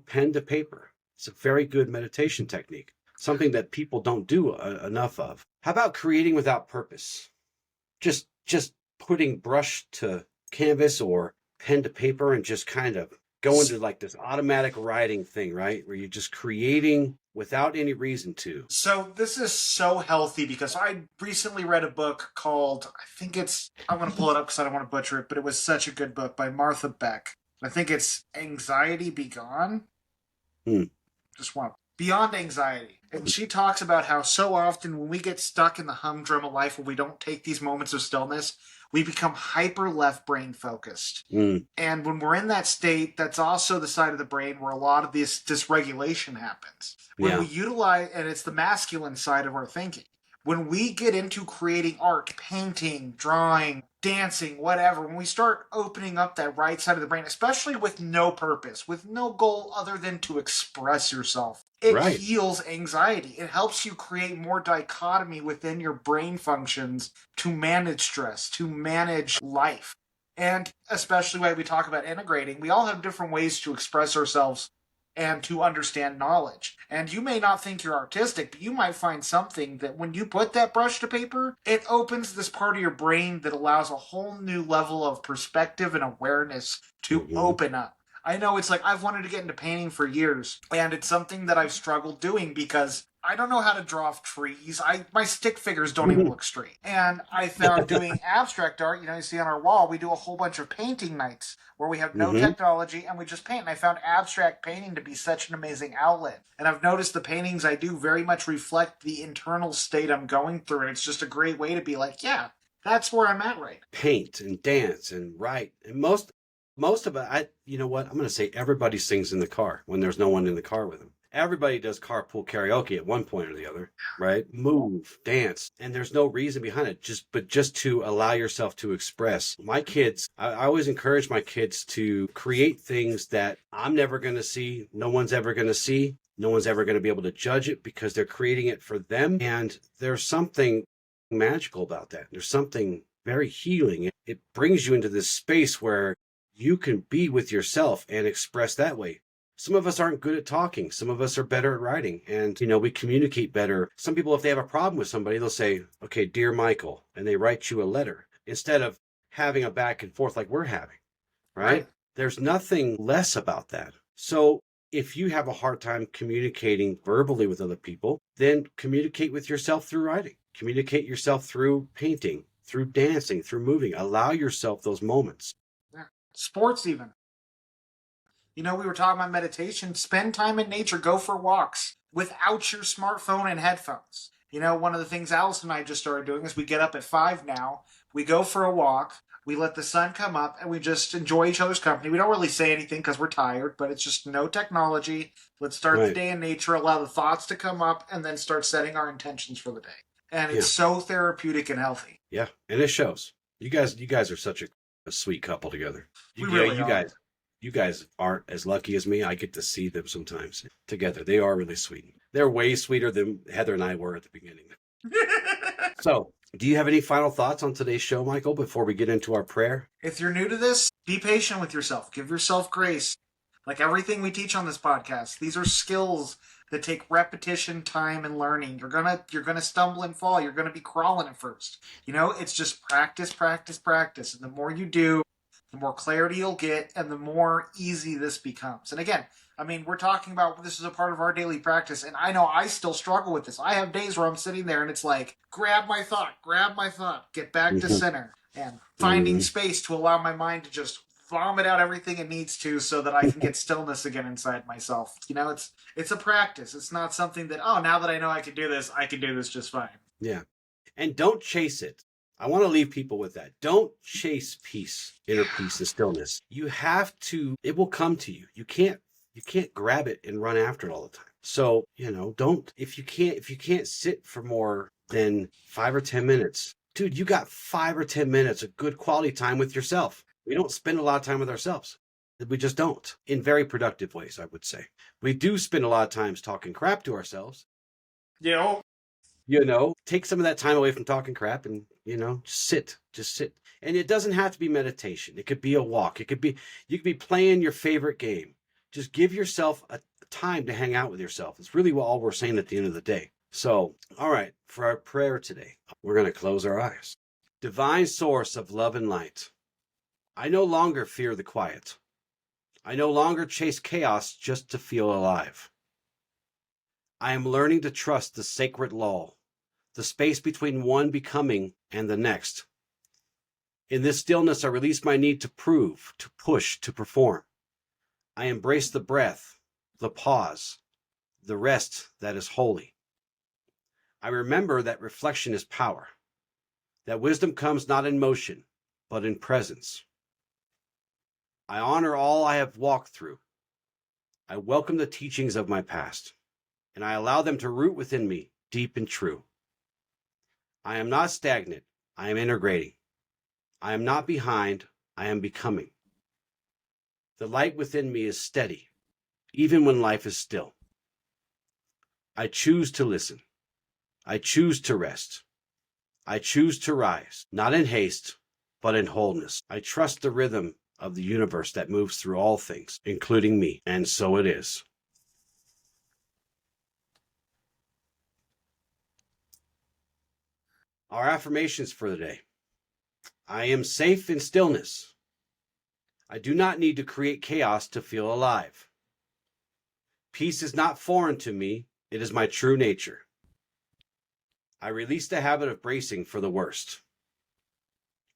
pen to paper. It's a very good meditation technique, something that people don't do enough of. How about creating without purpose? Just putting brush to canvas or pen to paper and just kind of go into like this automatic writing thing, right? Where you're just creating without any reason to. So this is so healthy because I recently read a book called, I'm going to pull it up because I don't want to butcher it, but it was such a good book by Martha Beck. I think it's Anxiety Be Gone. Just want Beyond Anxiety. And she talks about how so often when we get stuck in the humdrum of life, when we don't take these moments of stillness, we become hyper left brain focused. And when we're in that state, that's also the side of the brain where a lot of this dysregulation happens. When we utilize, and it's the masculine side of our thinking. When we get into creating art, painting, drawing, dancing, whatever, when we start opening up that right side of the brain, especially with no purpose, with no goal other than to express yourself, it heals anxiety. It helps you create more dichotomy within your brain functions to manage stress, to manage life. And especially when we talk about integrating, we all have different ways to express ourselves and to understand knowledge. And you may not think you're artistic, but you might find something that when you put that brush to paper, it opens this part of your brain that allows a whole new level of perspective and awareness to open up. I know it's like I've wanted to get into painting for years, and it's something that I've struggled doing because I don't know how to draw trees. My stick figures don't even look straight. And I found doing abstract art, you see on our wall, we do a whole bunch of painting nights where we have no technology and we just paint. And I found abstract painting to be such an amazing outlet. And I've noticed the paintings I do very much reflect the internal state I'm going through. And it's just a great way to be like, yeah, that's where I'm at right now. Paint and dance and write. And most of it, you know what? I'm going to say everybody sings in the car when there's no one in the car with them. Everybody does carpool karaoke at one point or the other, right? Move, dance, and there's no reason behind it, just to allow yourself to express. My kids, I always encourage my kids to create things that I'm never going to see, no one's ever going to see, no one's ever going to be able to judge it because they're creating it for them. And there's something magical about that. There's something very healing. It brings you into this space where you can be with yourself and express that way. Some of us aren't good at talking. Some of us are better at writing. And, we communicate better. Some people, if they have a problem with somebody, they'll say, okay, dear Michael, and they write you a letter instead of having a back and forth like we're having, right? There's nothing less about that. So if you have a hard time communicating verbally with other people, then communicate with yourself through writing. Communicate yourself through painting, through dancing, through moving. Allow yourself those moments. Yeah. Sports even. We were talking about meditation. Spend time in nature. Go for walks without your smartphone and headphones. One of the things Alice and I just started doing is we get up at 5 now. We go for a walk. We let the sun come up and we just enjoy each other's company. We don't really say anything because we're tired, but it's just no technology. Let's start the day in nature, allow the thoughts to come up, and then start setting our intentions for the day. And it's so therapeutic and healthy. Yeah, and it shows. You guys are such a sweet couple together. We really are. You guys aren't as lucky as me. I get to see them sometimes together. They are really sweet. They're way sweeter than Heather and I were at the beginning. So, do you have any final thoughts on today's show, Michael, before we get into our prayer? If you're new to this, be patient with yourself. Give yourself grace. Like everything we teach on this podcast, these are skills that take repetition, time, and learning. You're gonna stumble and fall. You're gonna be crawling at first. It's just practice, practice, practice. And the more you do, the more clarity you'll get, and the more easy this becomes. And again, we're talking about this is a part of our daily practice, and I know I still struggle with this. I have days where I'm sitting there and it's like, grab my thought, get back to center, and finding space to allow my mind to just vomit out everything it needs to so that I can get stillness again inside myself. It's a practice. It's not something that, now that I know I can do this just fine. Yeah. And don't chase it. I want to leave people with that. Don't chase peace, inner peace and stillness. You have to, it will come to you. You can't grab it and run after it all the time. So, if you can't sit for more than 5 or 10 minutes, dude, you got 5 or 10 minutes of good quality time with yourself. We don't spend a lot of time with ourselves. We just don't, in very productive ways, I would say. We do spend a lot of times talking crap to ourselves. Take some of that time away from talking crap and, just sit. And it doesn't have to be meditation. It could be a walk. You could be playing your favorite game. Just give yourself a time to hang out with yourself. It's really all we're saying at the end of the day. So, all right, for our prayer today, we're going to close our eyes. Divine source of love and light, I no longer fear the quiet. I no longer chase chaos just to feel alive. I am learning to trust the sacred lull, the space between one becoming and the next. In this stillness, I release my need to prove, to push, to perform. I embrace the breath, the pause, the rest that is holy. I remember that reflection is power, that wisdom comes not in motion, but in presence. I honor all I have walked through. I welcome the teachings of my past, and I allow them to root within me, deep and true. I am not stagnant, I am integrating. I am not behind, I am becoming. The light within me is steady, even when life is still. I choose to listen. I choose to rest. I choose to rise, not in haste, but in wholeness. I trust the rhythm of the universe that moves through all things, including me, and so it is. Our affirmations for the day. I am safe in stillness. I do not need to create chaos to feel alive. Peace is not foreign to me, it is my true nature. I release the habit of bracing for the worst.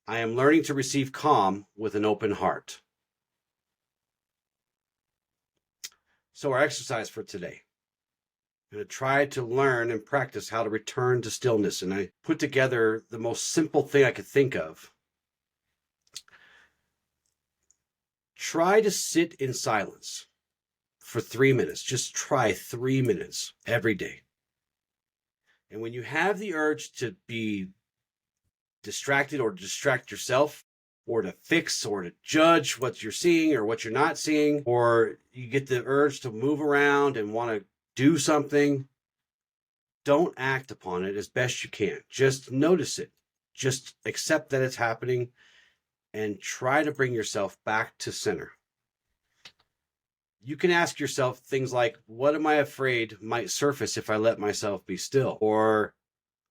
I am learning to receive calm with an open heart. So our exercise for today. I'm going to try to learn and practice how to return to stillness. And I put together the most simple thing I could think of. Try to sit in silence for 3 minutes. Just try 3 minutes every day. And when you have the urge to be distracted or distract yourself or to fix or to judge what you're seeing or what you're not seeing, or you get the urge to move around and want to do something, don't act upon it as best you can. Just notice it. Just accept that it's happening and try to bring yourself back to center. You can ask yourself things like, what am I afraid might surface if I let myself be still? Or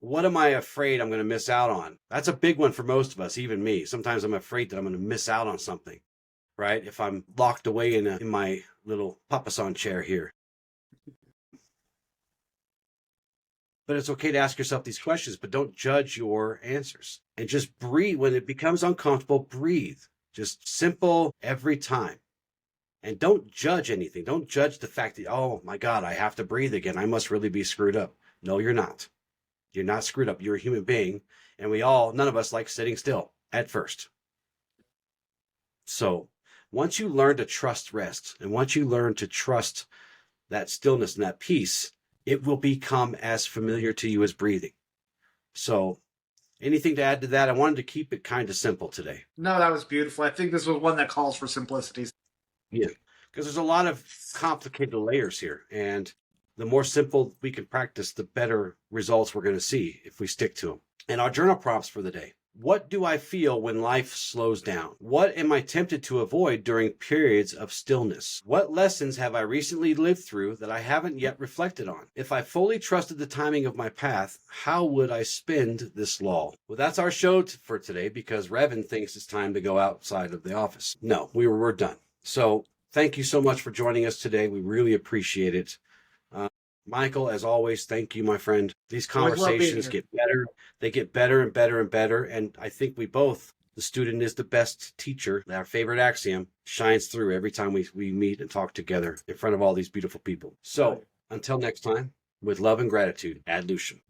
what am I afraid I'm going to miss out on? That's a big one for most of us, even me. Sometimes I'm afraid that I'm going to miss out on something, right? If I'm locked away in my little papasan chair here. But it's okay to ask yourself these questions, but don't judge your answers. And just breathe. When it becomes uncomfortable, breathe. Just simple every time. And don't judge anything. Don't judge the fact that, oh my God, I have to breathe again. I must really be screwed up. No, you're not. You're not screwed up. You're a human being. And none of us like sitting still at first. So once you learn to trust rest, and once you learn to trust that stillness and that peace, it will become as familiar to you as breathing. So anything to add to that? I wanted to keep it kind of simple today. No, that was beautiful. I think this was one that calls for simplicity. Yeah, because there's a lot of complicated layers here. And the more simple we can practice, the better results we're going to see if we stick to them. And our journal prompts for the day. What do I feel when life slows down? What am I tempted to avoid during periods of stillness? What lessons have I recently lived through that I haven't yet reflected on? If I fully trusted the timing of my path, how would I spend this lull? Well, that's our show for today, because Revan thinks it's time to go outside of the office. No, we're done. So thank you so much for joining us today. We really appreciate it. Michael, as always, thank you, my friend. These conversations get better. They get better and better and better. And I think the student is the best teacher. Our favorite axiom shines through every time we meet and talk together in front of all these beautiful people. So until next time, with love and gratitude, ad lucem.